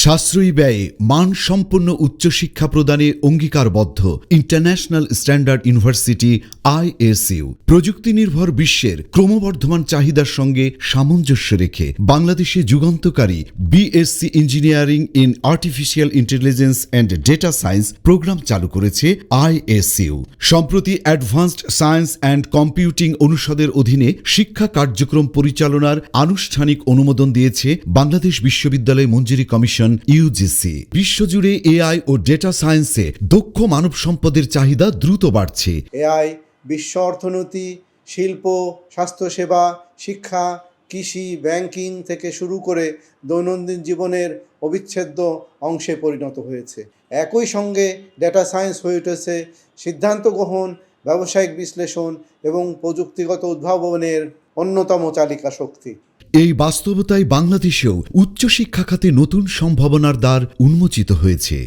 সাশ্রয়ী ব্যয়ে মানসম্পন্ন উচ্চশিক্ষা প্রদানে অঙ্গীকারবদ্ধ ইন্টারন্যাশনাল স্ট্যান্ডার্ড ইউনিভার্সিটি আইএসইউ প্রযুক্তি নির্ভর বিশ্বের ক্রমবর্ধমান চাহিদার সঙ্গে সামঞ্জস্য রেখে বাংলাদেশে যুগান্তকারী BSc engineering in artificial intelligence and data science program চালু করেছে আইএসইউ। সম্প্রতি অ্যাডভান্সড সায়েন্স অ্যান্ড কম্পিউটিং অনুষদের অধীনে শিক্ষা কার্যক্রম পরিচালনার আনুষ্ঠানিক অনুমোদন দিয়েছে বাংলাদেশ বিশ্ববিদ্যালয় মঞ্জুরি কমিশন ইউজিসি। বিশ্বজুড়ে এআই ও ডেটা সায়েন্সে দক্ষ মানব সম্পদের চাহিদা দ্রুত বাড়ছে। এআই বিশ্ব অর্থনীতি, শিল্প, স্বাস্থ্যসেবা, শিক্ষা, কৃষি, ব্যাংকিং থেকে শুরু করে দৈনন্দিন জীবনের অবিচ্ছেদ্য অংশে পরিণত হয়েছে। একই সঙ্গে ডেটা সায়েন্স হয়ে উঠেছে সিদ্ধান্ত গ্রহণ, ব্যবসায়িক বিশ্লেষণ এবং প্রযুক্তিগত উদ্ভাবনের অন্যতম চালিকা শক্তি। এই বাস্তবতায় বাংলাদেশেও উচ্চশিক্ষা খাতে নতুন সম্ভাবনার দ্বার উন্মোচিত হয়েছে।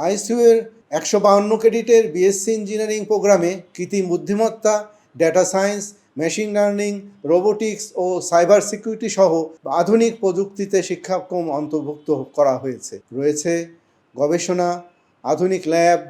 আইএসইউ এর 152 ক্রেডিটের বিএসসি ইঞ্জিনিয়ারিং প্রোগ্রামে কৃত্রিম বুদ্ধিমত্তা, data science, machine learning, robotics ও সাইবার সিকিউরিটি সহ আধুনিক প্রযুক্তিতে শিক্ষাক্রম অন্তর্ভুক্ত করা হয়েছে। রয়েছে গবেষণা, আধুনিক ল্যাব,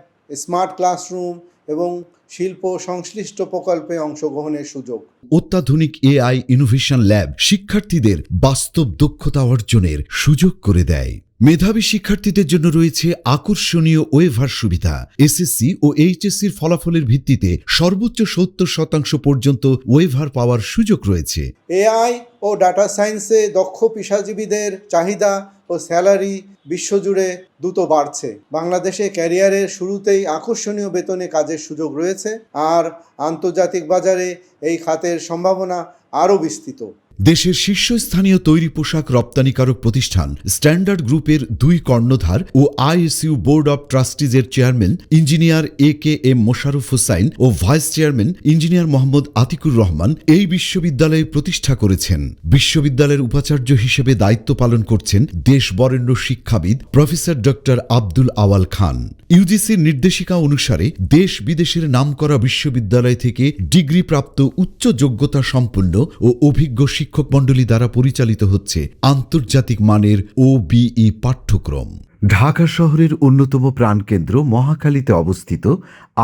স্মার্ট ক্লাসরুম এবং শিল্প সংশ্লিষ্ট প্রকল্পে অংশগ্রহণের সুযোগ। অত্যাধুনিক এআই ইনোভেশন ল্যাব শিক্ষার্থীদের বাস্তব দক্ষতা অর্জনের সুযোগ করে দেয়। মেধাবী শিক্ষার্থীদের জন্য রয়েছে আকর্ষণীয় ওয়েভার সুবিধা। এসএসসি ও এইচএসসির ফলাফলের ভিত্তিতে সর্বোচ্চ 70% পর্যন্ত ওয়েভার পাওয়ার সুযোগ রয়েছে। এআই ও ডাটা সায়েন্সে দক্ষ পেশাজীবীদের চাহিদা ও স্যালারি বিশ্বজুড়ে দ্রুত বাড়ছে। বাংলাদেশে ক্যারিয়ারের শুরুতেই আকর্ষণীয় বেতনে কাজের সুযোগ রয়েছে, আর আন্তর্জাতিক বাজারে এই খাতের সম্ভাবনা আরও বিস্তৃত। দেশের শীর্ষস্থানীয় তৈরি পোশাক রপ্তানিকারক প্রতিষ্ঠান স্ট্যান্ডার্ড গ্রুপের 2 কর্ণধার ও আইএসইউ বোর্ড অব ট্রাস্টিজের chairman engineer A K M. Mosharraf Hossain ও vice chairman engineer Mohammad Atiqur Rahman এই বিশ্ববিদ্যালয় প্রতিষ্ঠা করেছেন। বিশ্ববিদ্যালয়ের উপাচার্য হিসেবে দায়িত্ব পালন করছেন দেশবরেণ্য শিক্ষাবিদ প্রফেসর ডক্টর আব্দুল আওয়াল খান। ইউজিসির নির্দেশিকা অনুসারে দেশ বিদেশের নামকরা বিশ্ববিদ্যালয় থেকে ডিগ্রিপ্রাপ্ত উচ্চ যোগ্যতা সম্পন্ন ও অভিজ্ঞ শিক্ষক মণ্ডলী দ্বারা পরিচালিত হচ্ছে আন্তর্জাতিক মানের ওবিই পাঠ্যক্রম। ঢাকা শহরের অন্যতম প্রাণকেন্দ্র মহাখালীতে অবস্থিত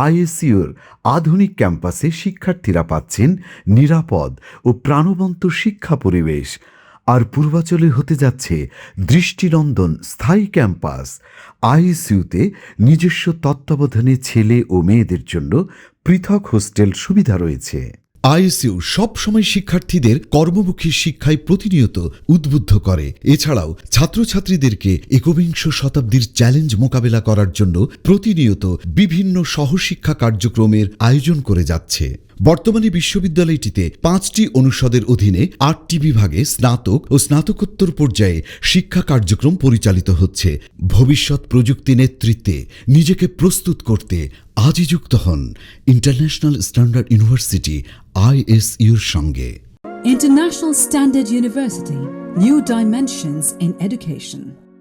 আইএসইউর আধুনিক ক্যাম্পাসে শিক্ষার্থীরা পাচ্ছেন নিরাপদ ও প্রাণবন্ত শিক্ষা পরিবেশ। আর পূর্বাচলে হতে যাচ্ছে দৃষ্টিনন্দন স্থায়ী ক্যাম্পাস। আইএসইউতে নিজস্ব তত্ত্বাবধানে ছেলে ও মেয়েদের জন্য পৃথক হোস্টেল সুবিধা রয়েছে। আইএসইউ সবসময় শিক্ষার্থীদের কর্মমুখী শিক্ষায় প্রতিনিয়ত উদ্বুদ্ধ করে। এছাড়াও ছাত্রছাত্রীদেরকে একবিংশ শতাব্দীর চ্যালেঞ্জ মোকাবেলা করার জন্য প্রতিনিয়ত বিভিন্ন সহশিক্ষা কার্যক্রমের আয়োজন করে যাচ্ছে। বর্তমানে বিশ্ববিদ্যালয়টিতে 5টি অনুষদের অধীনে 8টি বিভাগে স্নাতক ও স্নাতকোত্তর পর্যায়ে শিক্ষা কার্যক্রম পরিচালিত হচ্ছে। ভবিষ্যৎ প্রযুক্তি নেতৃত্বে নিজেকে প্রস্তুত করতে আজই যুক্ত হন ইন্টারন্যাশনাল স্ট্যান্ডার্ড ইউনিভার্সিটি আইএসইউর সঙ্গে। International Standard University, new dimensions in education.